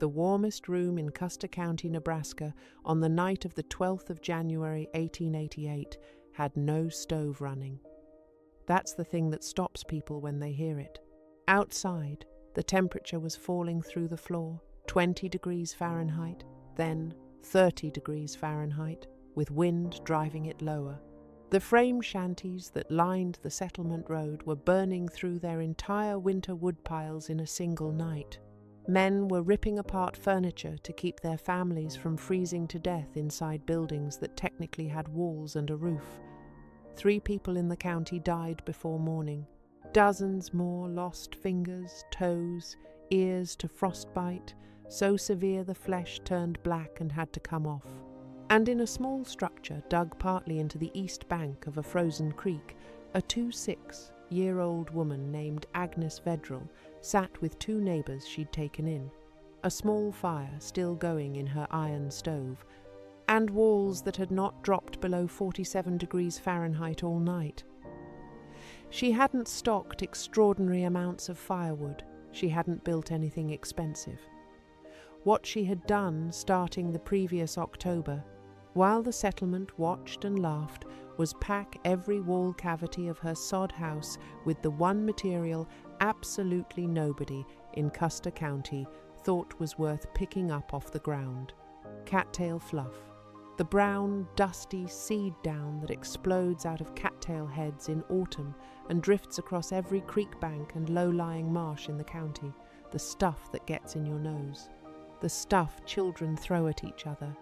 the warmest room in Custer County, Nebraska, on the night of the 12th of January 1888, had no stove running. That's the thing that stops people when they hear it. Outside, the temperature was falling through the floor, 20 degrees Fahrenheit, then 30 degrees Fahrenheit, with wind driving it lower. The frame shanties that lined the settlement road were burning through their entire winter wood piles in a single night. Men were ripping apart furniture to keep their families from freezing to death inside buildings that technically had walls and a roof. 3 people in the county died before morning. Dozens more lost fingers, toes, ears to frostbite, so severe the flesh turned black and had to come off. And in a small structure dug partly into the east bank of a frozen creek, a 26-year-old woman named Agnes Vedral sat with 2 neighbours she'd taken in, a small fire still going in her iron stove, and walls that had not dropped below 47 degrees Fahrenheit all night. She hadn't stocked extraordinary amounts of firewood. She hadn't built anything expensive. What she had done starting the previous October, while the settlement watched and laughed, was pack every wall cavity of her sod house with the one material absolutely nobody in Custer County thought was worth picking up off the ground: cattail fluff. The brown, dusty seed down that explodes out of cattail heads in autumn and drifts across every creek bank and low-lying marsh in the county, the stuff that gets in your nose, the stuff children throw at each other.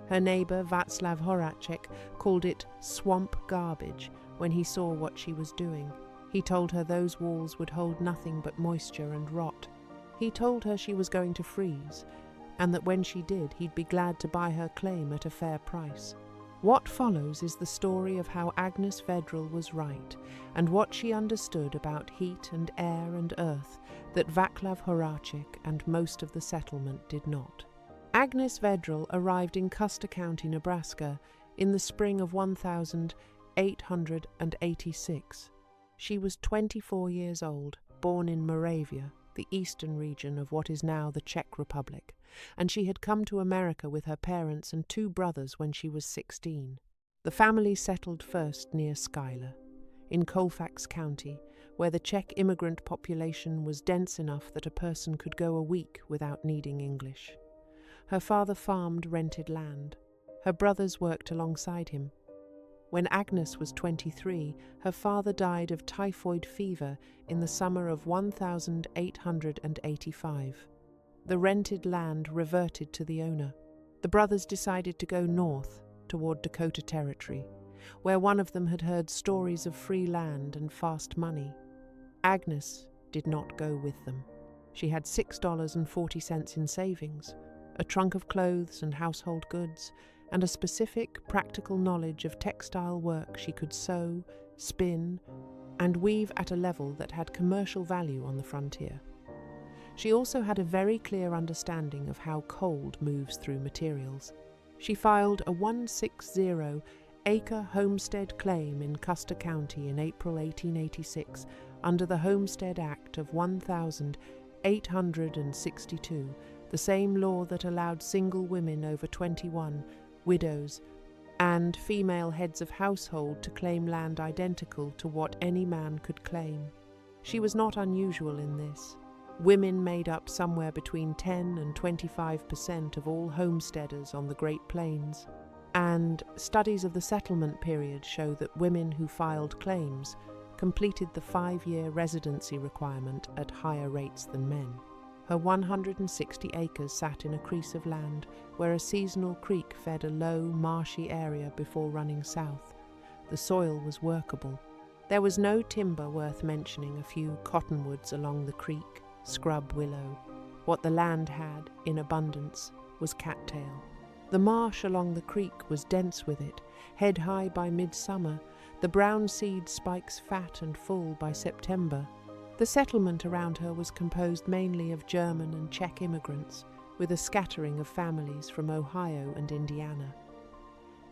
Her neighbour, Václav Horacek, called it swamp garbage when he saw what she was doing. He told her those walls would hold nothing but moisture and rot. He told her she was going to freeze, and that when she did, he'd be glad to buy her claim at a fair price. What follows is the story of how Agnes Vedral was right, and what she understood about heat and air and earth that Václav Horacek and most of the settlement did not. Agnes Vedral arrived in Custer County, Nebraska, in the spring of 1886. She was 24 years old, born in Moravia, the eastern region of what is now the Czech Republic, and she had come to America with her parents and 2 brothers when she was 16. The family settled first near Schuyler, in Colfax County, where the Czech immigrant population was dense enough that a person could go a week without needing English. Her father farmed rented land. Her brothers worked alongside him. When Agnes was 23, her father died of typhoid fever in the summer of 1885. The rented land reverted to the owner. The brothers decided to go north toward Dakota Territory, where one of them had heard stories of free land and fast money. Agnes did not go with them. She had $6.40 in savings, a trunk of clothes and household goods, and a specific, practical knowledge of textile work she could sew, spin, and weave at a level that had commercial value on the frontier. She also had a very clear understanding of how cold moves through materials. She filed a 160-acre homestead claim in Custer County in April 1886 under the Homestead Act of 1862, the same law that allowed single women over 21, widows, and female heads of household to claim land identical to what any man could claim. She was not unusual in this. Women made up somewhere between 10 and 25% of all homesteaders on the Great Plains, and studies of the settlement period show that women who filed claims completed the 5-year residency requirement at higher rates than men. Her 160 acres sat in a crease of land where a seasonal creek fed a low, marshy area before running south. The soil was workable. There was no timber worth mentioning, a few cottonwoods along the creek, scrub willow. What the land had, in abundance, was cattail. The marsh along the creek was dense with it, head high by midsummer, the brown seed spikes fat and full by September. The settlement around her was composed mainly of German and Czech immigrants, with a scattering of families from Ohio and Indiana.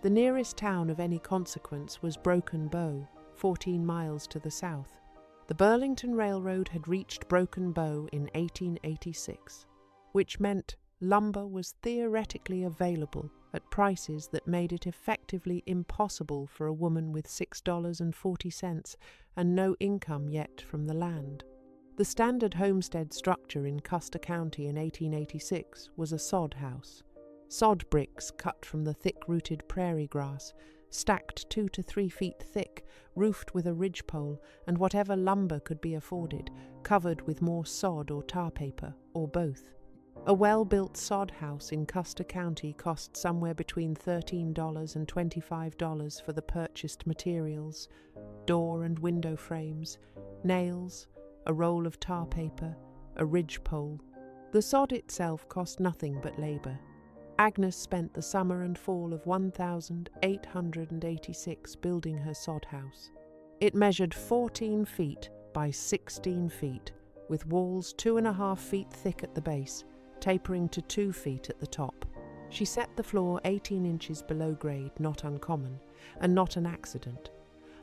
The nearest town of any consequence was Broken Bow, 14 miles to the south. The Burlington Railroad had reached Broken Bow in 1886, which meant lumber was theoretically available at prices that made it effectively impossible for a woman with $6.40 and no income yet from the land. The standard homestead structure in Custer County in 1886 was a sod house. Sod bricks cut from the thick-rooted prairie grass, stacked 2 to 3 feet thick, roofed with a ridgepole and whatever lumber could be afforded, covered with more sod or tar paper, or both. A well-built sod house in Custer County cost somewhere between $13 and $25 for the purchased materials: door and window frames, nails, a roll of tar paper, a ridgepole. The sod itself cost nothing but labor. Agnes spent the summer and fall of 1886 building her sod house. It measured 14 feet by 16 feet, with walls 2.5 feet thick at the base, tapering to 2 feet at the top. She set the floor 18 inches below grade, not uncommon, and not an accident.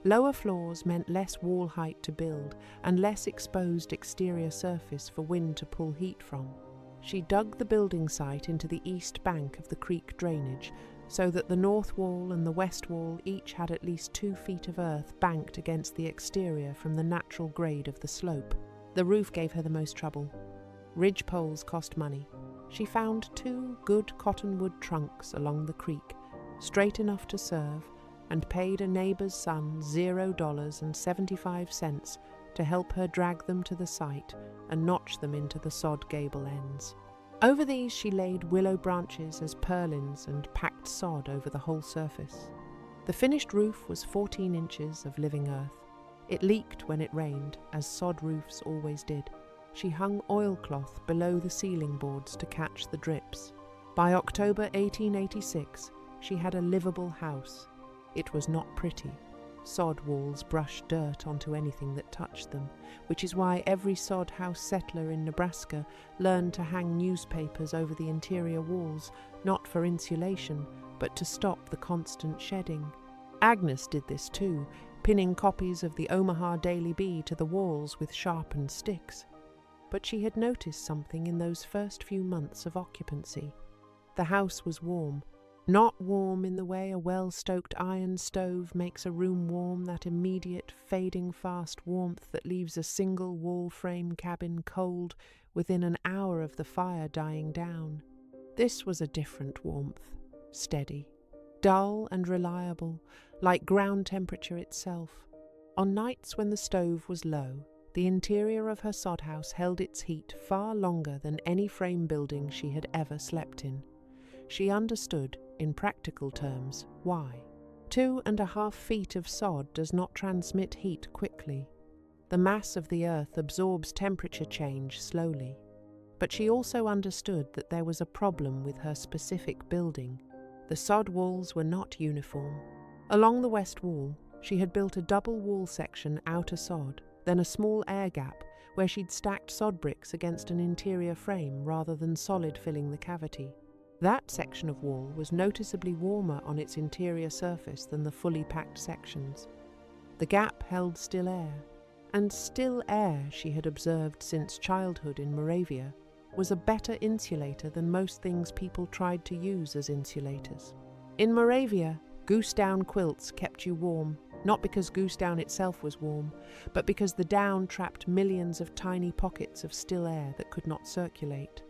Lower floors meant less wall height to build and less exposed exterior surface for wind to pull heat from. She dug the building site into the east bank of the creek drainage so that the north wall and the west wall each had at least 2 feet of earth banked against the exterior from the natural grade of the slope. The roof gave her the most trouble. Ridge poles cost money. She found 2 good cottonwood trunks along the creek, straight enough to serve, and paid a neighbor's son $0.75 to help her drag them to the site and notch them into the sod gable ends. Over these she laid willow branches as purlins and packed sod over the whole surface. The finished roof was 14 inches of living earth. It leaked when it rained, as sod roofs always did. She hung oilcloth below the ceiling boards to catch the drips. By October 1886, she had a livable house. It was not pretty. Sod walls brushed dirt onto anything that touched them, which is why every sod house settler in Nebraska learned to hang newspapers over the interior walls, not for insulation, but to stop the constant shedding. Agnes did this too, pinning copies of the Omaha Daily Bee to the walls with sharpened sticks. But she had noticed something in those first few months of occupancy. The house was warm. Not warm in the way a well-stoked iron stove makes a room warm, that immediate, fading-fast warmth that leaves a single wall-frame cabin cold within an hour of the fire dying down. This was a different warmth, steady, dull and reliable, like ground temperature itself. On nights when the stove was low, the interior of her sod house held its heat far longer than any frame building she had ever slept in. She understood, in practical terms, why. 2.5 feet of sod does not transmit heat quickly. The mass of the earth absorbs temperature change slowly. But she also understood that there was a problem with her specific building. The sod walls were not uniform. Along the west wall, she had built a double wall section outer sod, then a small air gap where she'd stacked sod bricks against an interior frame rather than solid filling the cavity. That section of wall was noticeably warmer on its interior surface than the fully packed sections. The gap held still air, and still air, she had observed since childhood in Moravia, was a better insulator than most things people tried to use as insulators. In Moravia, goose down quilts kept you warm, not because goose down itself was warm, but because the down trapped millions of tiny pockets of still air that could not circulate.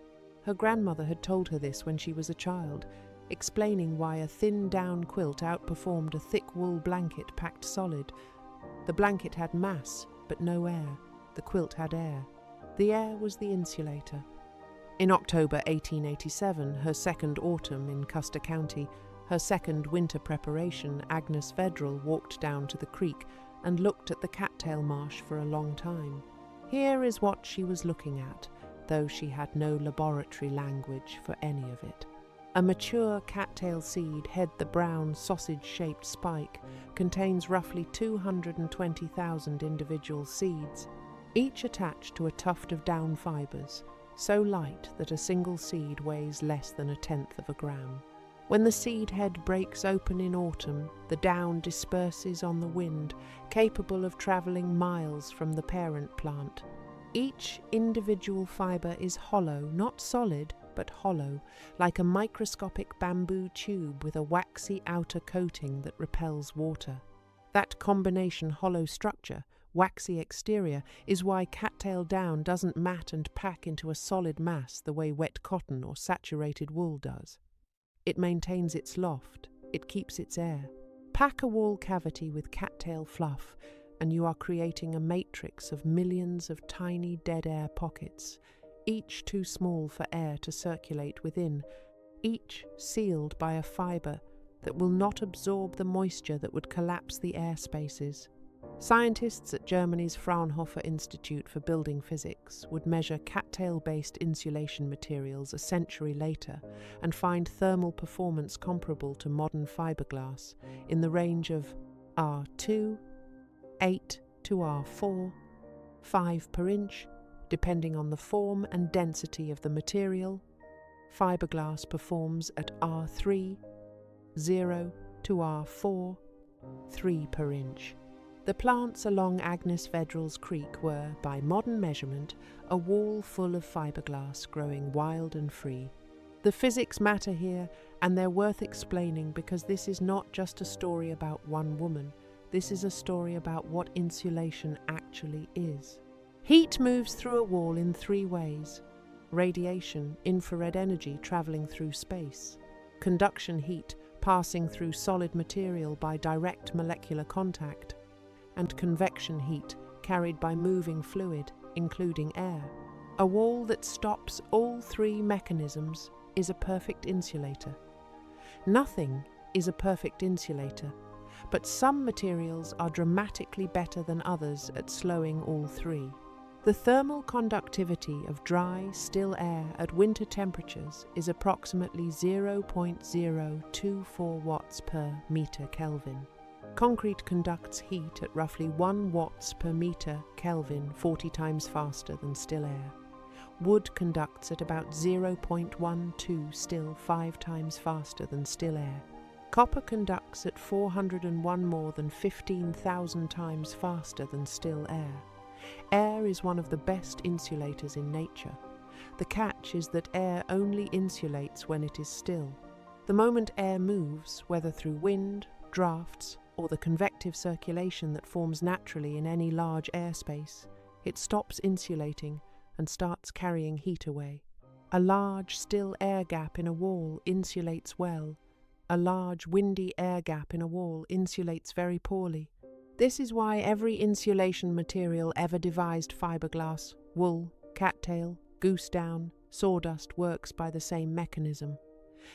Her grandmother had told her this when she was a child, explaining why a thin down quilt outperformed a thick wool blanket packed solid. The blanket had mass, but no air. The quilt had air. The air was the insulator. In October 1887, her second autumn in Custer County, her second winter preparation, Agnes Vedral walked down to the creek and looked at the Cattail marsh for a long time. Here is what she was looking at, though she had no laboratory language for any of it. A mature cattail seed, head the brown sausage-shaped spike, contains roughly 220,000 individual seeds, each attached to a tuft of down fibers, so light that a single seed weighs less than 1/10 of a gram. When the seed head breaks open in autumn, the down disperses on the wind, capable of travelling miles from the parent plant. Each individual fibre is hollow, not solid, but hollow, like a microscopic bamboo tube with a waxy outer coating that repels water. That combination hollow structure, waxy exterior, is why cattail down doesn't mat and pack into a solid mass the way wet cotton or saturated wool does. It maintains its loft, it keeps its air. Pack a wall cavity with cattail fluff, and you are creating a matrix of millions of tiny dead air pockets, each too small for air to circulate within, each sealed by a fibre that will not absorb the moisture that would collapse the air spaces. Scientists at Germany's Fraunhofer Institute for Building Physics would measure cattail-based insulation materials a century later and find thermal performance comparable to modern fiberglass in the range of R2, 8 to R4, 5 per inch, depending on the form and density of the material. Fiberglass performs at R3, 0 to R4, 3 per inch. The plants along Agnes Vedral's creek were, by modern measurement, a wall full of fiberglass growing wild and free. The physics matter here, and they're worth explaining because this is not just a story about one woman. This is a story about what insulation actually is. Heat moves through a wall in 3 ways: radiation, infrared energy traveling through space; conduction heat, passing through solid material by direct molecular contact; and convection heat, carried by moving fluid, including air. A wall that stops all 3 mechanisms is a perfect insulator. Nothing is a perfect insulator, but some materials are dramatically better than others at slowing all 3. The thermal conductivity of dry, still air at winter temperatures is approximately 0.024 watts per meter Kelvin. Concrete conducts heat at roughly 1 watts per meter Kelvin 40 times faster than still air. Wood conducts at about 0.12 still 5 times faster than still air. Copper conducts at 401 more than 15,000 times faster than still air. Air is one of the best insulators in nature. The catch is that air only insulates when it is still. The moment air moves, whether through wind, drafts, or the convective circulation that forms naturally in any large airspace, it stops insulating and starts carrying heat away. A large, still air gap in a wall insulates well. A large, windy air gap in a wall insulates very poorly. This is why every insulation material ever devised, fiberglass, wool, cattail, goose down, sawdust, works by the same mechanism.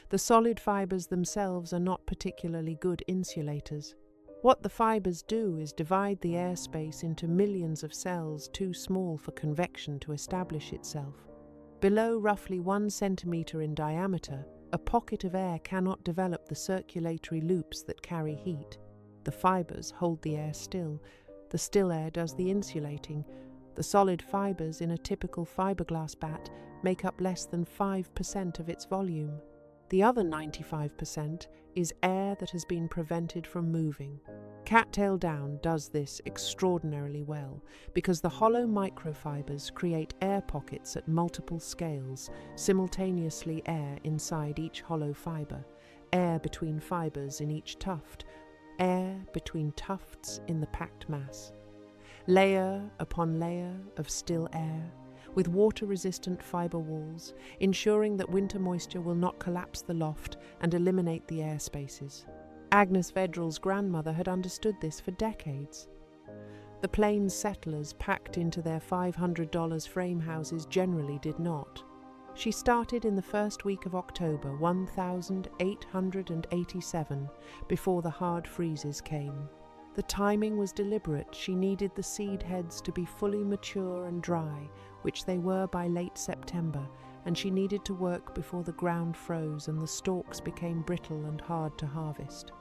The solid fibers themselves are not particularly good insulators. What the fibers do is divide the airspace into millions of cells too small for convection to establish itself. Below roughly 1 centimeter in diameter, a pocket of air cannot develop the circulatory loops that carry heat. The fibers hold the air still. The still air does the insulating. The solid fibers in a typical fiberglass bat make up less than 5% of its volume. The other 95% is air that has been prevented from moving. Cattail down does this extraordinarily well because the hollow microfibers create air pockets at multiple scales, simultaneously air inside each hollow fiber, air between fibers in each tuft, air between tufts in the packed mass. Layer upon layer of still air, with water-resistant fibre walls, ensuring that winter moisture will not collapse the loft and eliminate the air spaces. Agnes Vedral's grandmother had understood this for decades. The plains settlers packed into their $500 frame houses generally did not. She started in the first week of October 1887, before the hard freezes came. The timing was deliberate. She needed the seed heads to be fully mature and dry, which they were by late September, and she needed to work before the ground froze and the stalks became brittle and hard to harvest.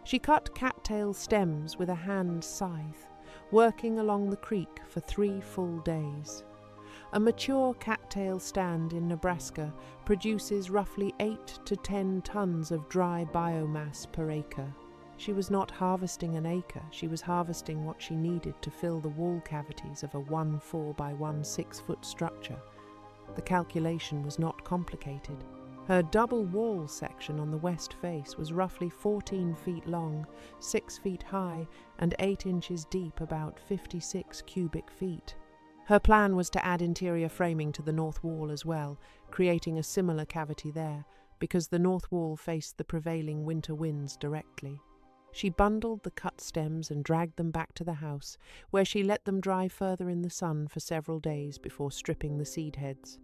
She cut cattail stems with a hand scythe, working along the creek for 3 full days. A mature cattail stand in Nebraska produces roughly 8 to 10 tons of dry biomass per acre. She was not harvesting an acre, she was harvesting what she needed to fill the wall cavities of a 1 4 by 1 6-foot structure. The calculation was not complicated. Her double wall section on the west face was roughly 14 feet long, 6 feet high, and 8 inches deep, about 56 cubic feet. Her plan was to add interior framing to the north wall as well, creating a similar cavity there, because the north wall faced the prevailing winter winds directly. She bundled the cut stems and dragged them back to the house, where she let them dry further in the sun for several days before stripping the seed heads.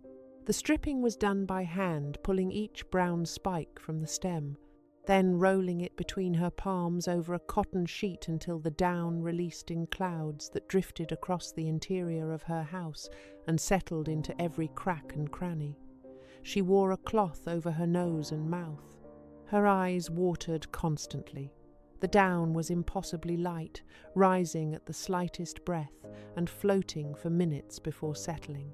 The stripping was done by hand, pulling each brown spike from the stem, then rolling it between her palms over a cotton sheet until the down released in clouds that drifted across the interior of her house and settled into every crack and cranny. She wore a cloth over her nose and mouth. Her eyes watered constantly. The down was impossibly light, rising at the slightest breath and floating for minutes before settling.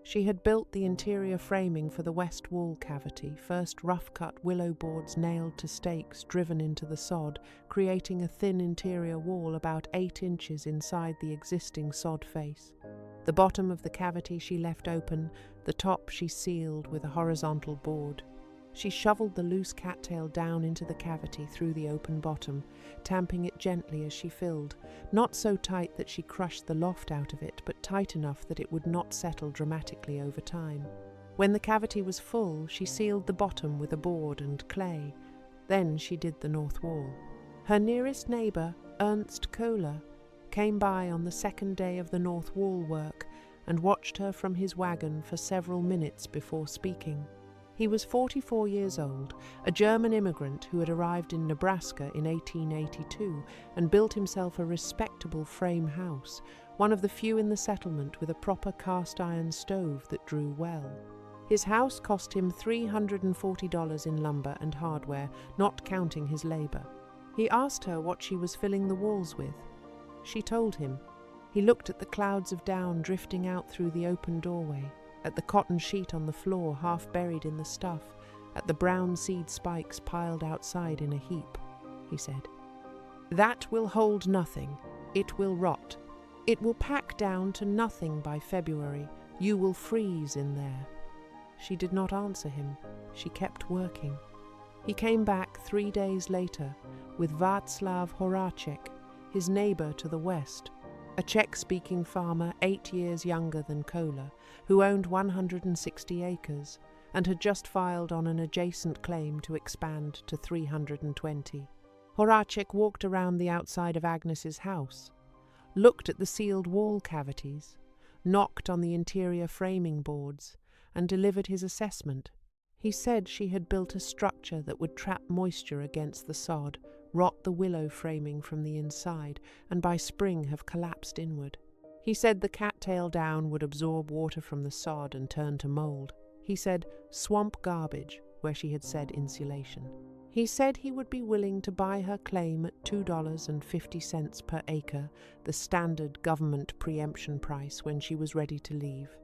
She had built the interior framing for the west wall cavity, first rough-cut willow boards nailed to stakes driven into the sod, creating a thin interior wall about 8 inches inside the existing sod face. The bottom of the cavity she left open, the top she sealed with a horizontal board. She shoveled the loose cattail down into the cavity through the open bottom, tamping it gently as she filled, not so tight that she crushed the loft out of it, but tight enough that it would not settle dramatically over time. When the cavity was full, she sealed the bottom with a board and clay. Then she did the north wall. Her nearest neighbour, Ernst Kohler, came by on the second day of the north wall work and watched her from his wagon for several minutes before speaking. He was 44 years old, a German immigrant who had arrived in Nebraska in 1882 and built himself a respectable frame house, one of the few in the settlement with a proper cast-iron stove that drew well. His house cost him $340 in lumber and hardware, not counting his labor. He asked her what she was filling the walls with. She told him. He looked at the clouds of down drifting out through the open doorway, at the cotton sheet on the floor half buried in the stuff, at the brown seed spikes piled outside in a heap. He said, "That will hold nothing. It will rot. It will pack down to nothing by February. You will freeze in there." She did not answer him. She kept working. He came back 3 days later with Václav Horacek, his neighbor to the west, a Czech-speaking farmer 8 years younger than Kohler, who owned 160 acres and had just filed on an adjacent claim to expand to 320. Horacek walked around the outside of Agnes's house, looked at the sealed wall cavities, knocked on the interior framing boards, and delivered his assessment. He said she had built a structure that would trap moisture against the sod, rot the willow framing from the inside, and by spring have collapsed inward. He said the cattail down would absorb water from the sod and turn to mold. He said swamp garbage where she had said insulation. He said he would be willing to buy her claim at $2.50 per acre, the standard government preemption price, when she was ready to leave.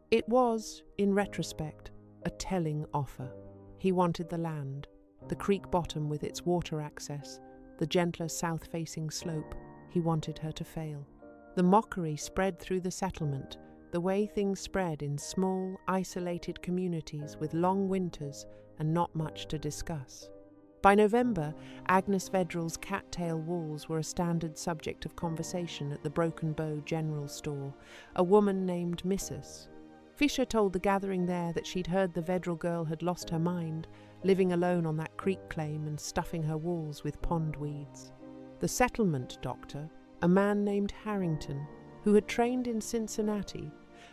It was, in retrospect, a telling offer. He wanted the land, the creek bottom with its water access, the gentler south-facing slope. He wanted her to fail. The mockery spread through the settlement, the way things spread in small, isolated communities with long winters and not much to discuss. By November, Agnes Vedral's cattail walls were a standard subject of conversation at the Broken Bow General Store. A woman named Mrs. Fisher told the gathering there that she'd heard the Vedral girl had lost her mind, living alone on that creek claim and stuffing her walls with pond weeds. The settlement doctor, a man named Harrington, who had trained in Cincinnati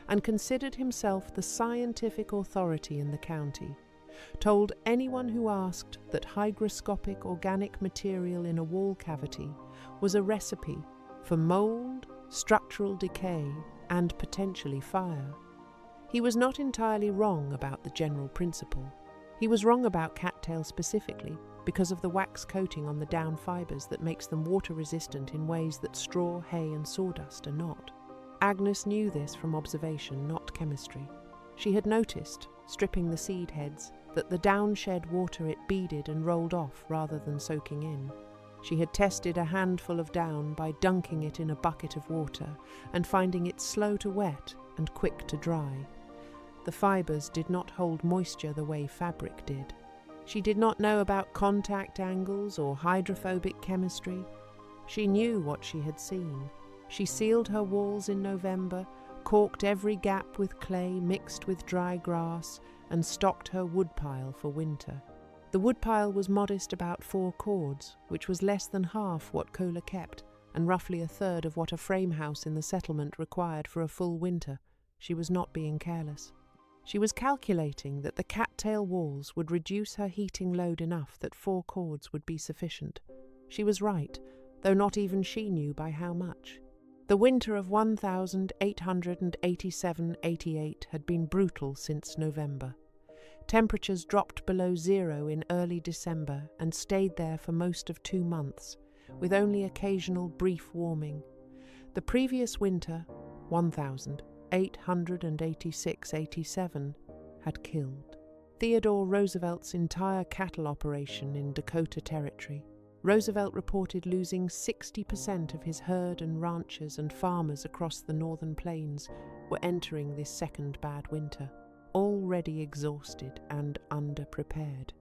and considered himself the scientific authority in the county, told anyone who asked that hygroscopic organic material in a wall cavity was a recipe for mold, structural decay, and potentially fire. He was not entirely wrong about the general principle. He was wrong about cattail specifically because of the wax coating on the down fibres that makes them water-resistant in ways that straw, hay and sawdust are not. Agnes knew this from observation, not chemistry. She had noticed, stripping the seed heads, that the down shed water it beaded and rolled off rather than soaking in. She had tested a handful of down by dunking it in a bucket of water and finding it slow to wet and quick to dry. The fibers did not hold moisture the way fabric did. She did not know about contact angles or hydrophobic chemistry. She knew what she had seen. She sealed her walls in November, caulked every gap with clay mixed with dry grass, and stocked her woodpile for winter. The woodpile was modest, about 4 cords, which was less than half what Kola kept, and roughly a third of what a frame house in the settlement required for a full winter. She was not being careless. She was calculating that the cattail walls would reduce her heating load enough that 4 cords would be sufficient. She was right, though not even she knew by how much. The winter of 1887-88 had been brutal since November. Temperatures dropped below zero in early December and stayed there for most of 2 months, with only occasional brief warming. The previous winter, 1886-87, had killed Theodore Roosevelt's entire cattle operation in Dakota Territory. Roosevelt reported losing 60% of his herd, and ranchers and farmers across the northern plains were entering this second bad winter, already exhausted and underprepared.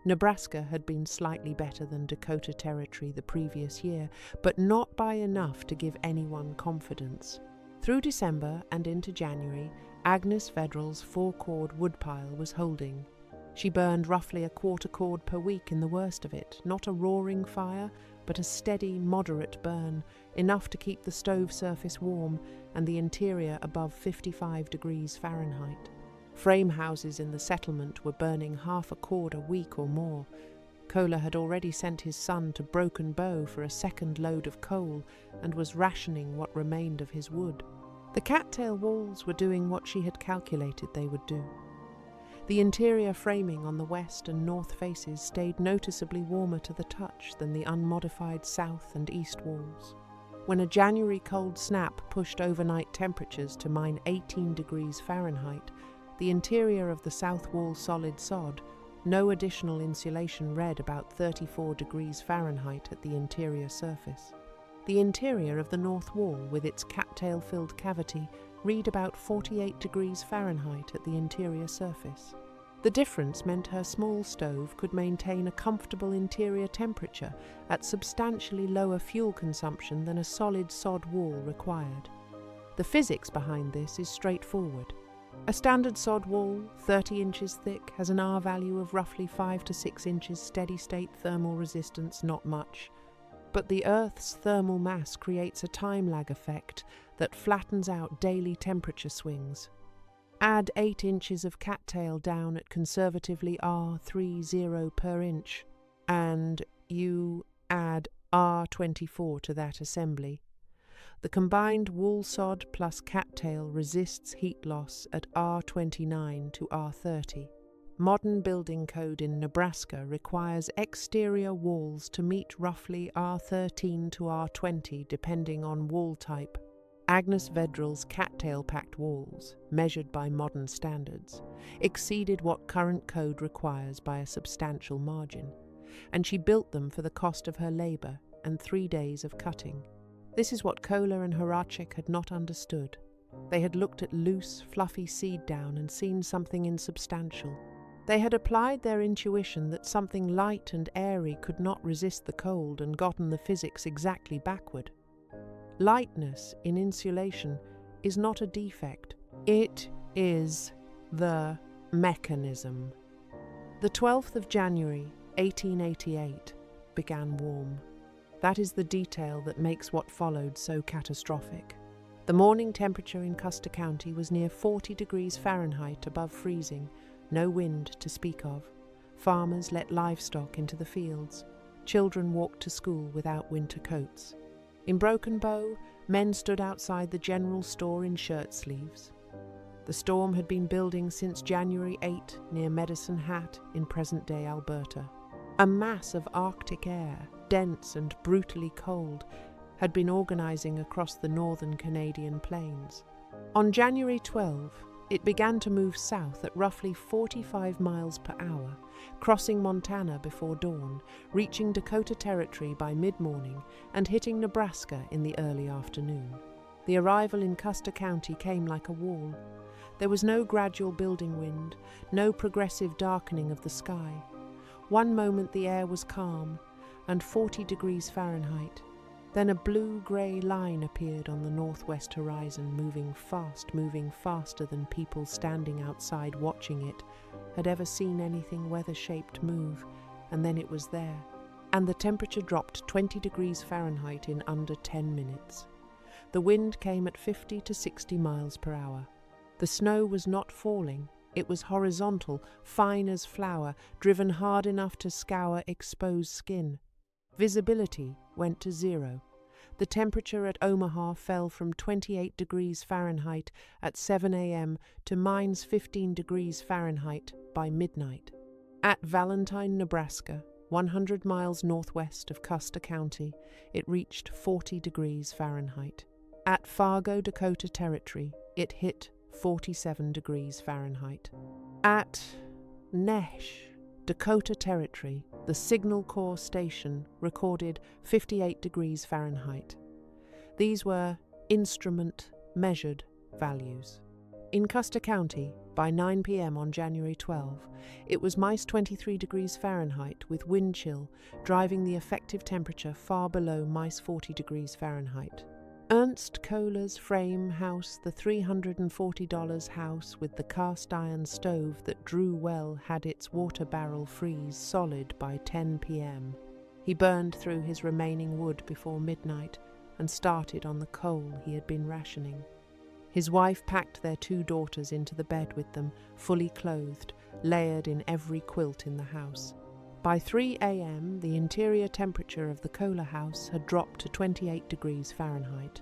Nebraska had been slightly better than Dakota Territory the previous year, but not by enough to give anyone confidence. Through December and into January, Agnes Federal's 4-cord woodpile was holding. She burned roughly a 1/4 cord per week in the worst of it, not a roaring fire, but a steady, moderate burn, enough to keep the stove surface warm and the interior above 55 degrees Fahrenheit. Frame houses in the settlement were burning 1/2 cord a week or more. Kola had already sent his son to Broken Bow for a second load of coal and was rationing what remained of his wood. The cattail walls were doing what she had calculated they would do. The interior framing on the west and north faces stayed noticeably warmer to the touch than the unmodified south and east walls. When a January cold snap pushed overnight temperatures to -18 degrees Fahrenheit, the interior of the south wall solid sod, no additional insulation, read about 34 degrees Fahrenheit at the interior surface. The interior of the north wall, with its cattail-filled cavity, read about 48 degrees Fahrenheit at the interior surface. The difference meant her small stove could maintain a comfortable interior temperature at substantially lower fuel consumption than a solid sod wall required. The physics behind this is straightforward. A standard sod wall, 30 inches thick, has an R value of roughly 5 to 6 inches steady-state thermal resistance, not much. But the Earth's thermal mass creates a time lag effect that flattens out daily temperature swings. Add 8 inches of cattail down at conservatively R30 per inch, and you add R24 to that assembly. The combined wool sod plus cattail resists heat loss at R29 to R30. Modern building code in Nebraska requires exterior walls to meet roughly R13 to R20 depending on wall type. Agnes Federal's cattail-packed walls, measured by modern standards, exceeded what current code requires by a substantial margin, and she built them for the cost of her labor and 3 days of cutting. This is what Kola and Horacek had not understood. They had looked at loose, fluffy seed down and seen something insubstantial. They had applied their intuition that something light and airy could not resist the cold and gotten the physics exactly backward. Lightness in insulation is not a defect. It is the mechanism. The 12th of January, 1888, began warm. That is the detail that makes what followed so catastrophic. The morning temperature in Custer County was near 40 degrees Fahrenheit above freezing, no wind to speak of. Farmers let livestock into the fields. Children walked to school without winter coats. In Broken Bow, men stood outside the general store in shirt sleeves. The storm had been building since January 8 near Medicine Hat in present-day Alberta. A mass of Arctic air, dense and brutally cold, had been organizing across the northern Canadian plains. On January 12, it began to move south at roughly 45 miles per hour, crossing Montana before dawn, reaching Dakota Territory by mid-morning, and hitting Nebraska in the early afternoon. The arrival in Custer County came like a wall. There was no gradual building wind, no progressive darkening of the sky. One moment the air was calm and 40 degrees Fahrenheit. Then a blue-grey line appeared on the northwest horizon, moving faster than people standing outside watching it had ever seen anything weather-shaped move, and then it was there. And the temperature dropped 20 degrees Fahrenheit in under 10 minutes. The wind came at 50 to 60 miles per hour. The snow was not falling. It was horizontal, fine as flour, driven hard enough to scour exposed skin. Visibility went to 0. The temperature at Omaha fell from 28 degrees Fahrenheit at 7 a.m. to -15 degrees Fahrenheit by midnight. At Valentine, Nebraska, 100 miles northwest of Custer County, it reached 40 degrees Fahrenheit. At Fargo, Dakota Territory, it hit 47 degrees Fahrenheit. At Neche, Dakota Territory, the Signal Corps station recorded 58 degrees Fahrenheit. These were instrument-measured values. In Custer County, by 9 p.m. on January 12, it was -23 degrees Fahrenheit with wind chill, driving the effective temperature far below -40 degrees Fahrenheit. Ernst Kohler's frame house, the $340 house with the cast-iron stove that drew well, had its water barrel freeze solid by 10 p.m. He burned through his remaining wood before midnight and started on the coal he had been rationing. His wife packed their 2 daughters into the bed with them, fully clothed, layered in every quilt in the house. By 3 a.m., the interior temperature of the Kohler house had dropped to 28 degrees Fahrenheit.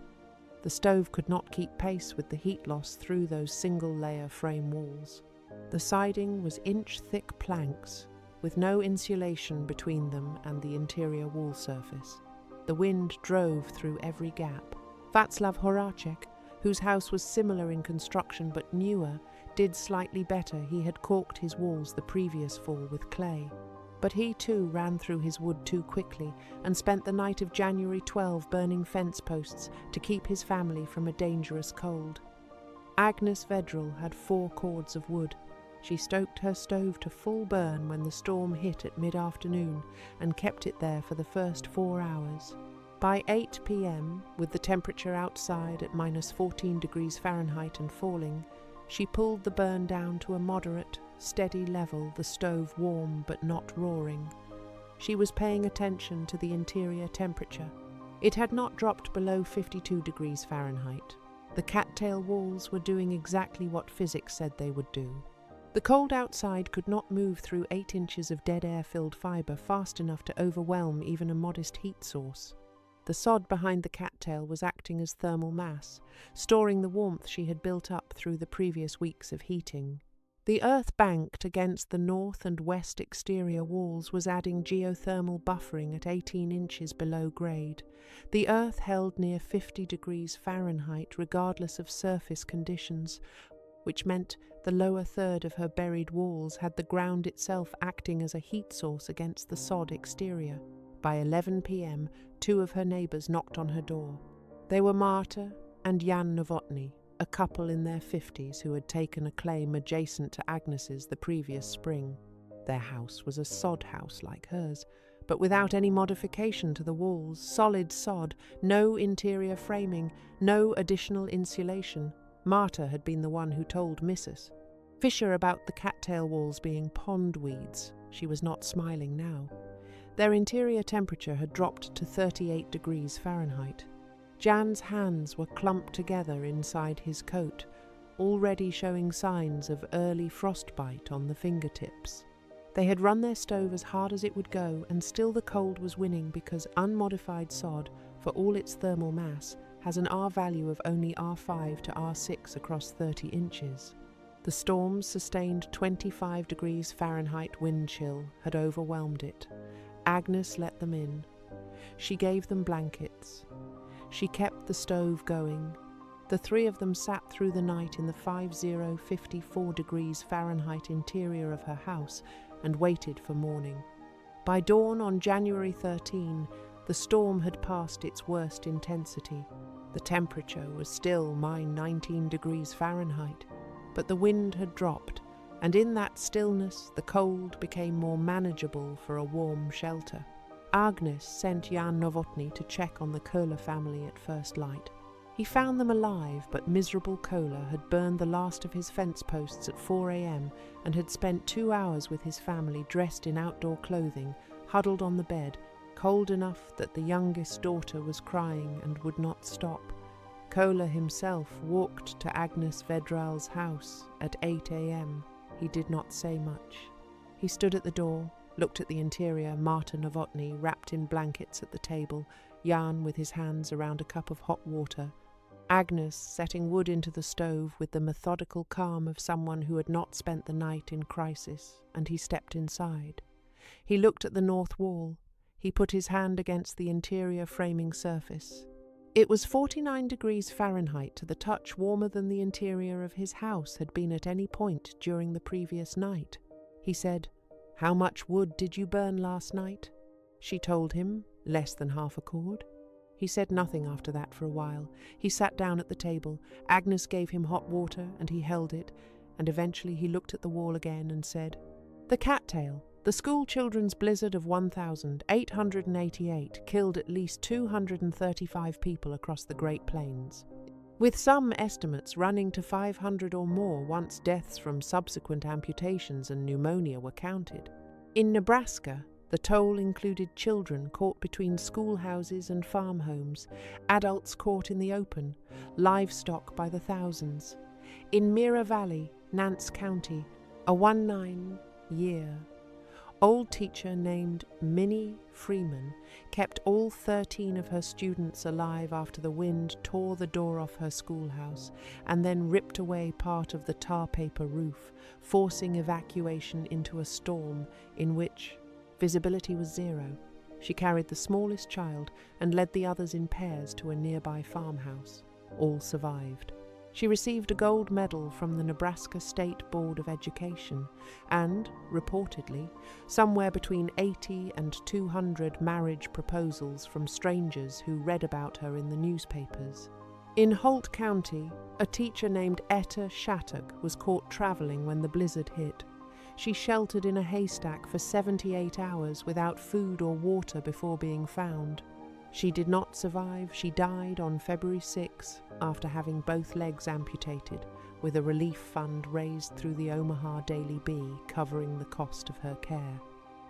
The stove could not keep pace with the heat loss through those single-layer frame walls. The siding was inch-thick planks, with no insulation between them and the interior wall surface. The wind drove through every gap. Václav Horacek, whose house was similar in construction but newer, did slightly better. He had caulked his walls the previous fall with clay. But he too ran through his wood too quickly and spent the night of January 12 burning fence posts to keep his family from a dangerous cold. Agnes Vedral had 4 cords of wood. She stoked her stove to full burn when the storm hit at mid-afternoon and kept it there for the first 4 hours. By 8 p.m., with the temperature outside at -14 degrees Fahrenheit and falling, she pulled the burn down to a moderate, steady level, the stove warm but not roaring. She was paying attention to the interior temperature. It had not dropped below 52 degrees Fahrenheit. The cattail walls were doing exactly what physics said they would do. The cold outside could not move through 8 inches of dead air-filled fibre fast enough to overwhelm even a modest heat source. The sod behind the cattail was acting as thermal mass, storing the warmth she had built up through the previous weeks of heating. The earth banked against the north and west exterior walls was adding geothermal buffering at 18 inches below grade. The earth held near 50 degrees Fahrenheit regardless of surface conditions, which meant the lower third of her buried walls had the ground itself acting as a heat source against the sod exterior. By 11 p.m., 2 of her neighbours knocked on her door. They were Marta and Jan Novotny, a couple in their 50s who had taken a claim adjacent to Agnes's the previous spring. Their house was a sod house like hers, but without any modification to the walls, solid sod, no interior framing, no additional insulation. Marta had been the one who told Mrs. Fisher about the cattail walls being pond weeds. She was not smiling now. Their interior temperature had dropped to 38 degrees Fahrenheit. Jan's hands were clumped together inside his coat, already showing signs of early frostbite on the fingertips. They had run their stove as hard as it would go, and still the cold was winning because unmodified sod, for all its thermal mass, has an R value of only R5 to R6 across 30 inches. The storm's sustained 25 degrees Fahrenheit wind chill had overwhelmed it. Agnes let them in. She gave them blankets. She kept the stove going. The 3 of them sat through the night in the 54 degrees Fahrenheit interior of her house and waited for morning. By dawn on January 13, the storm had passed its worst intensity. The temperature was still -19 degrees Fahrenheit, but the wind had dropped, and in that stillness the cold became more manageable for a warm shelter. Agnes sent Jan Novotny to check on the Kola family at first light. He found them alive, but miserable Kola had burned the last of his fence posts at 4 a.m. and had spent 2 hours with his family dressed in outdoor clothing, huddled on the bed, cold enough that the youngest daughter was crying and would not stop. Kola himself walked to Agnes Vedral's house at 8 a.m. He did not say much. He stood at the door, looked at the interior, Marta Novotny wrapped in blankets at the table, Jan with his hands around a cup of hot water, Agnes setting wood into the stove with the methodical calm of someone who had not spent the night in crisis, and he stepped inside. He looked at the north wall. He put his hand against the interior framing surface. It was 49 degrees Fahrenheit, to the touch warmer than the interior of his house had been at any point during the previous night. He said, "How much wood did you burn last night?" She told him, less than half a cord. He said nothing after that for a while. He sat down at the table. Agnes gave him hot water, and he held it, and eventually he looked at the wall again and said, "The Cattail, the school children's blizzard of 1,888, killed at least 235 people across the Great Plains, with some estimates running to 500 or more once deaths from subsequent amputations and pneumonia were counted. In Nebraska, the toll included children caught between schoolhouses and farm homes, adults caught in the open, livestock by the thousands. In Mira Valley, Nance County, a 19-year-old teacher named Minnie Freeman kept all 13 of her students alive after the wind tore the door off her schoolhouse and then ripped away part of the tar paper roof, forcing evacuation into a storm in which visibility was zero. She carried the smallest child and led the others in pairs to a nearby farmhouse. All survived. She received a gold medal from the Nebraska State Board of Education and, reportedly, somewhere between 80 and 200 marriage proposals from strangers who read about her in the newspapers. In Holt County, a teacher named Etta Shattuck was caught traveling when the blizzard hit. She sheltered in a haystack for 78 hours without food or water before being found. She did not survive. She died on February 6 after having both legs amputated, with a relief fund raised through the Omaha Daily Bee covering the cost of her care.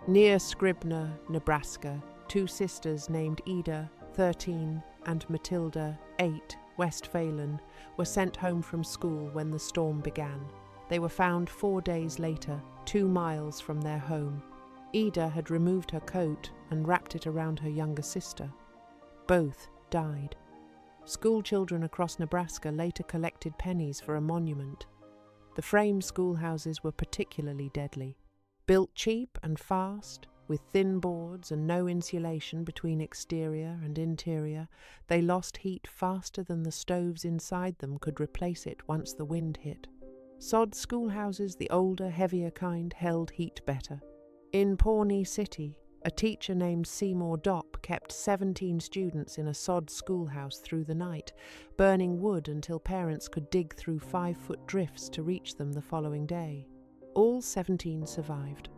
Near Scribner, Nebraska, two sisters named Ida, 13, and Matilda, 8, Westphalen, were sent home from school when the storm began. They were found 4 days later, 2 miles from their home. Ida had removed her coat and wrapped it around her younger sister. Both died. School children across Nebraska later collected pennies for a monument. The frame schoolhouses were particularly deadly. Built cheap and fast, with thin boards and no insulation between exterior and interior, they lost heat faster than the stoves inside them could replace it once the wind hit. Sod schoolhouses, the older, heavier kind, held heat better. In Pawnee City, a teacher named Seymour Dopp kept 17 students in a sod schoolhouse through the night, burning wood until parents could dig through 5-foot drifts to reach them the following day. All 17 survived.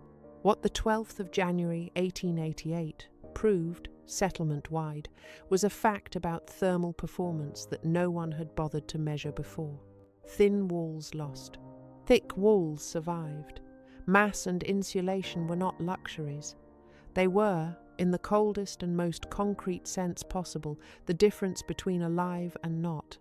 What the 12th of January 1888 proved, settlement-wide, was a fact about thermal performance that no one had bothered to measure before. Thin walls lost. Thick walls survived. Mass and insulation were not luxuries. They were, in the coldest and most concrete sense possible, the difference between alive and not.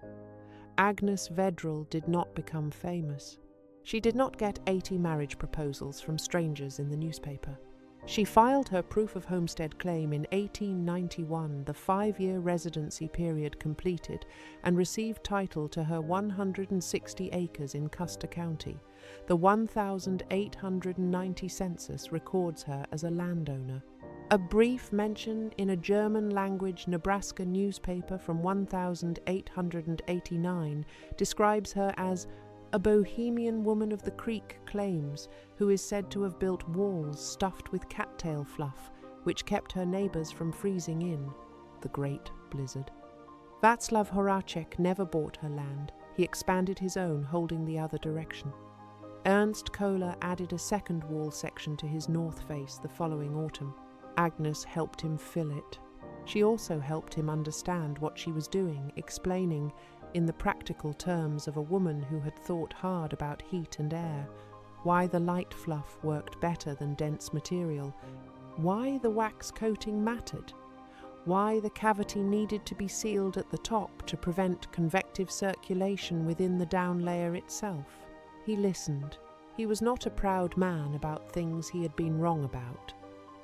Agnes Vedral did not become famous. She did not get 80 marriage proposals from strangers in the newspaper. She filed her proof of homestead claim in 1891, the 5-year residency period completed, and received title to her 160 acres in Custer County. The 1890 census records her as a landowner. A brief mention in a German-language Nebraska newspaper from 1889 describes her as a bohemian woman of the creek claims, who is said to have built walls stuffed with cattail fluff, which kept her neighbors from freezing in the Great Blizzard. Václav Horacek never bought her land. He expanded his own, holding the other direction. Ernst Kohler added a second wall section to his north face the following autumn. Agnes helped him fill it. She also helped him understand what she was doing, explaining, in the practical terms of a woman who had thought hard about heat and air, why the light fluff worked better than dense material, why the wax coating mattered, why the cavity needed to be sealed at the top to prevent convective circulation within the down layer itself. He listened. He was not a proud man about things he had been wrong about.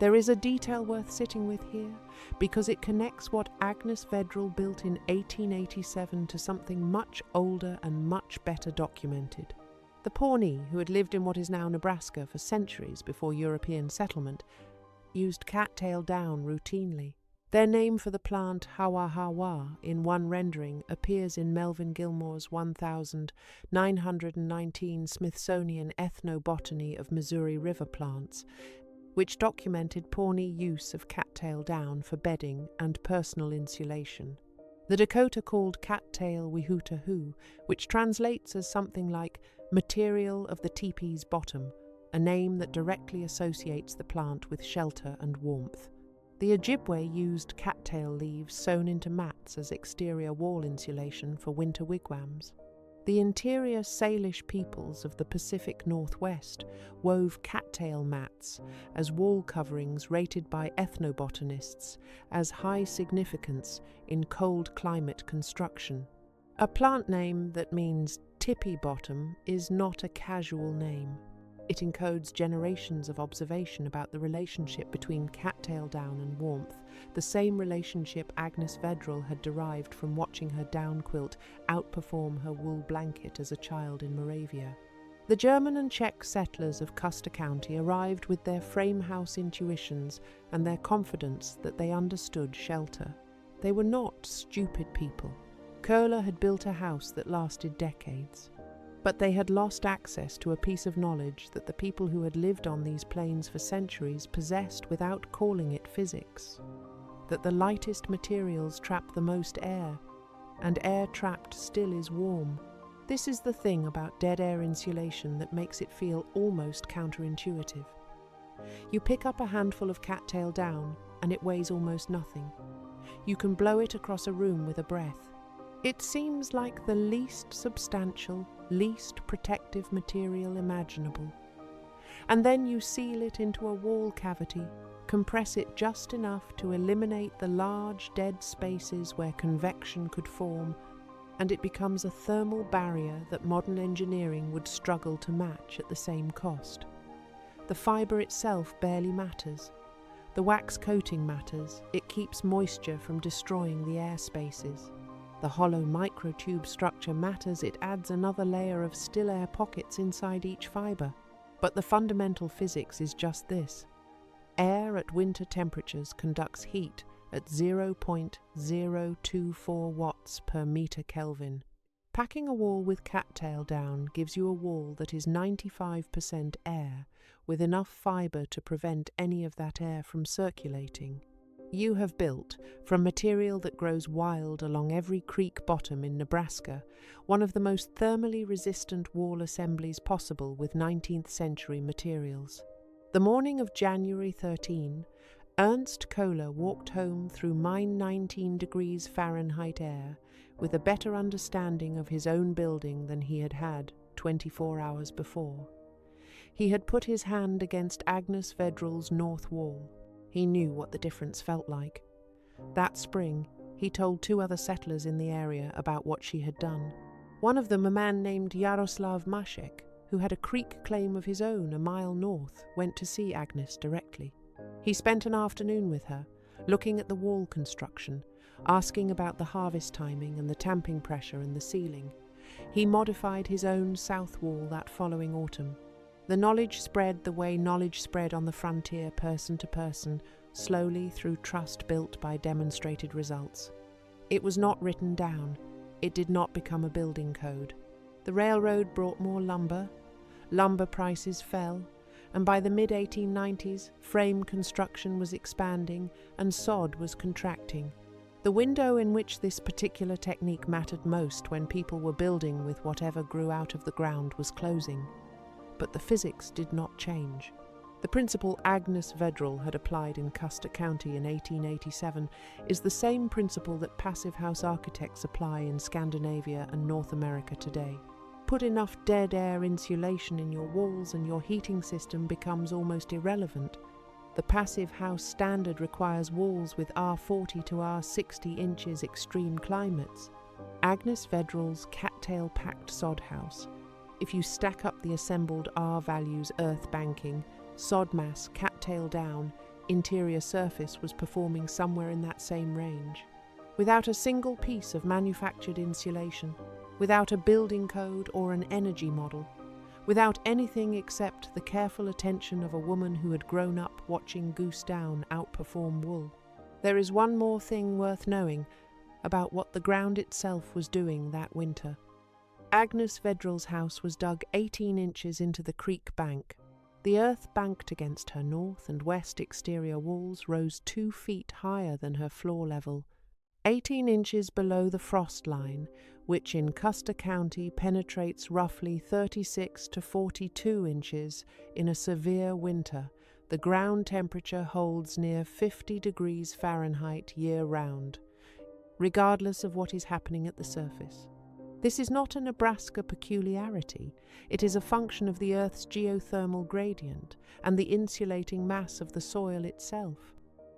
There is a detail worth sitting with here, because it connects what Agnes Vedral built in 1887 to something much older and much better documented. The Pawnee, who had lived in what is now Nebraska for centuries before European settlement, used cattail down routinely. Their name for the plant, hawa-hawa, in one rendering, appears in Melvin Gilmore's 1919 Smithsonian Ethnobotany of Missouri River Plants, which documented Pawnee use of cattail down for bedding and personal insulation. The Dakota called cattail wihutahu, which translates as something like material of the teepee's bottom, a name that directly associates the plant with shelter and warmth. The Ojibwe used cattail leaves sewn into mats as exterior wall insulation for winter wigwams. The interior Salish peoples of the Pacific Northwest wove cattail mats as wall coverings rated by ethnobotanists as high significance in cold climate construction. A plant name that means tippy bottom is not a casual name. It encodes generations of observation about the relationship between cattail down and warmth, the same relationship Agnes Vedral had derived from watching her down quilt outperform her wool blanket as a child in Moravia. The German and Czech settlers of Custer County arrived with their frame house intuitions and their confidence that they understood shelter. They were not stupid people. Kohler had built a house that lasted decades. But they had lost access to a piece of knowledge that the people who had lived on these plains for centuries possessed without calling it physics. That the lightest materials trap the most air, and air trapped still is warm. This is the thing about dead air insulation that makes it feel almost counterintuitive. You pick up a handful of cattail down, and it weighs almost nothing. You can blow it across a room with a breath. It seems like the least substantial, least protective material imaginable. And then you seal it into a wall cavity, compress it just enough to eliminate the large dead spaces where convection could form, and it becomes a thermal barrier that modern engineering would struggle to match at the same cost. The fibre itself barely matters. The wax coating matters. It keeps moisture from destroying the air spaces. The hollow microtube structure matters. It adds another layer of still air pockets inside each fibre. But the fundamental physics is just this. Air at winter temperatures conducts heat at 0.024 watts per meter Kelvin. Packing a wall with cattail down gives you a wall that is 95% air, with enough fibre to prevent any of that air from circulating. You have built, from material that grows wild along every creek bottom in Nebraska, one of the most thermally resistant wall assemblies possible with 19th century materials. The morning of January 13, Ernst Kohler walked home through -19 degrees Fahrenheit air with a better understanding of his own building than he had had 24 hours before. He had put his hand against Agnes Vedral's north wall. He knew what the difference felt like. That spring, he told 2 other settlers in the area about what she had done. One of them, a man named Yaroslav Maszek, who had a creek claim of his own a mile north, went to see Agnes directly. He spent an afternoon with her, looking at the wall construction, asking about the harvest timing and the tamping pressure and the ceiling. He modified his own south wall that following autumn. The knowledge spread the way knowledge spread on the frontier, person to person, slowly through trust built by demonstrated results. It was not written down. It did not become a building code. The railroad brought more lumber. Lumber prices fell, and by the mid-1890s, frame construction was expanding and sod was contracting. The window in which this particular technique mattered most when people were building with whatever grew out of the ground was closing. But the physics did not change. The principle Agnes Vedral had applied in Custer County in 1887 is the same principle that passive house architects apply in Scandinavia and North America today. Put enough dead air insulation in your walls and your heating system becomes almost irrelevant. The passive house standard requires walls with R40 to R60 inches extreme climates. Agnes Vedral's Cattail packed sod house. If you stack up the assembled R values, earth banking, sod mass, cattail down, interior surface was performing somewhere in that same range. Without a single piece of manufactured insulation, without a building code or an energy model, without anything except the careful attention of a woman who had grown up watching goose down outperform wool. There is one more thing worth knowing about what the ground itself was doing that winter. Agnes Vedral's house was dug 18 inches into the creek bank. The earth banked against her north and west exterior walls rose 2 feet higher than her floor level, 18 inches below the frost line, which in Custer County penetrates roughly 36 to 42 inches in a severe winter. The ground temperature holds near 50 degrees Fahrenheit year-round, regardless of what is happening at the surface. This is not a Nebraska peculiarity. It is a function of the Earth's geothermal gradient and the insulating mass of the soil itself.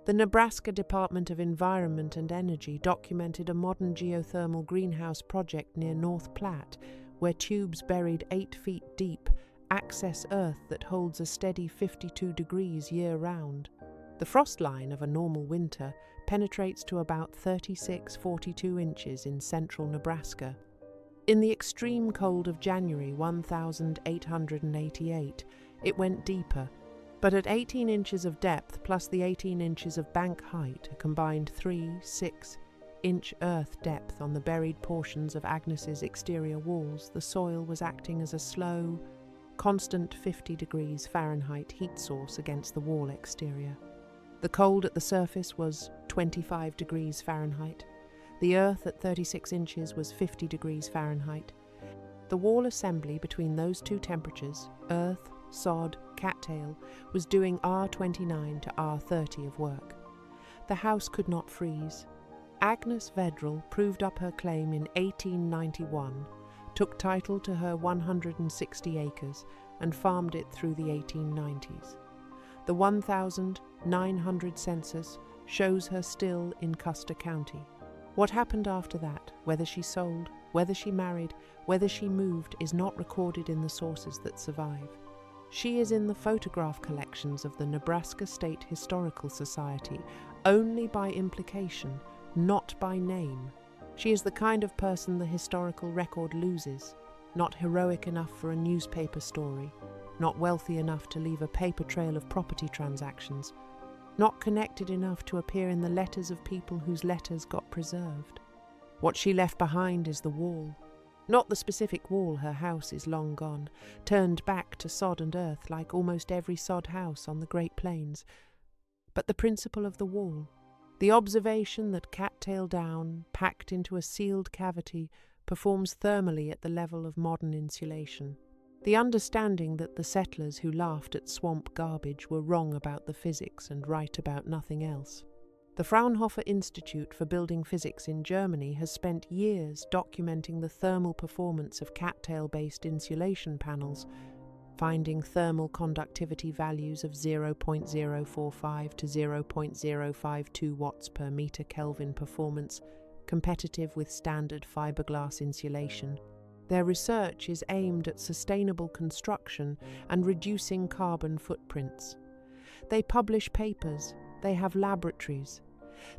The Nebraska Department of Environment and Energy documented a modern geothermal greenhouse project near North Platte, where tubes buried 8 feet deep access earth that holds a steady 52 degrees year-round. The frost line of a normal winter penetrates to about 36-42 inches in central Nebraska. In the extreme cold of January 1888, it went deeper, but at 18 inches of depth plus the 18 inches of bank height, a combined 3-6-inch earth depth on the buried portions of Agnes's exterior walls, the soil was acting as a slow, constant 50 degrees Fahrenheit heat source against the wall exterior. The cold at the surface was 25 degrees Fahrenheit. The earth at 36 inches was 50 degrees Fahrenheit. The wall assembly between those two temperatures, earth, sod, cattail, was doing R29 to R30 of work. The house could not freeze. Agnes Vedral proved up her claim in 1891, took title to her 160 acres, and farmed it through the 1890s. The 1900 census shows her still in Custer County. What happened after that, whether she sold, whether she married, whether she moved, is not recorded in the sources that survive. She is in the photograph collections of the Nebraska State Historical Society only by implication, not by name. She is the kind of person the historical record loses, not heroic enough for a newspaper story, not wealthy enough to leave a paper trail of property transactions, not connected enough to appear in the letters of people whose letters got preserved. What she left behind is the wall. Not the specific wall, her house is long gone, turned back to sod and earth like almost every sod house on the Great Plains, but the principle of the wall, the observation that cattail down, packed into a sealed cavity, performs thermally at the level of modern insulation. The understanding that the settlers who laughed at swamp garbage were wrong about the physics and right about nothing else. The Fraunhofer Institute for Building Physics in Germany has spent years documenting the thermal performance of cattail-based insulation panels, finding thermal conductivity values of 0.045 to 0.052 watts per meter Kelvin performance, competitive with standard fiberglass insulation. Their research is aimed at sustainable construction and reducing carbon footprints. They publish papers, they have laboratories.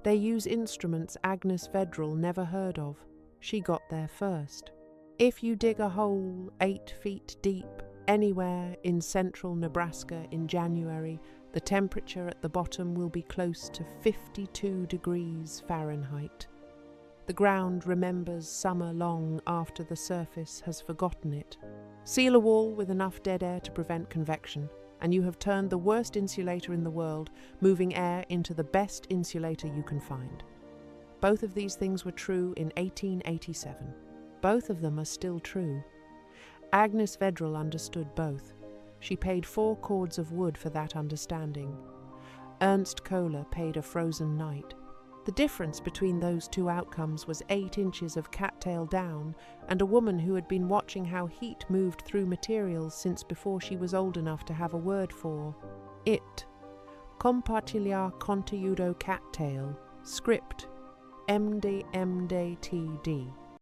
They use instruments Agnes Vedral never heard of. She got there first. If you dig a hole 8 feet deep anywhere in central Nebraska in January, the temperature at the bottom will be close to 52 degrees Fahrenheit. The ground remembers summer long after the surface has forgotten it. Seal a wall with enough dead air to prevent convection, and you have turned the worst insulator in the world, moving air into the best insulator you can find. Both of these things were true in 1887. Both of them are still true. Agnes Vedral understood both. She paid 4 cords of wood for that understanding. Ernst Kohler paid a frozen night. The difference between those 2 outcomes was 8 inches of cattail down and a woman who had been watching how heat moved through materials since before she was old enough to have a word for it. Compartilhar conteúdo cattail. Script. MD TD.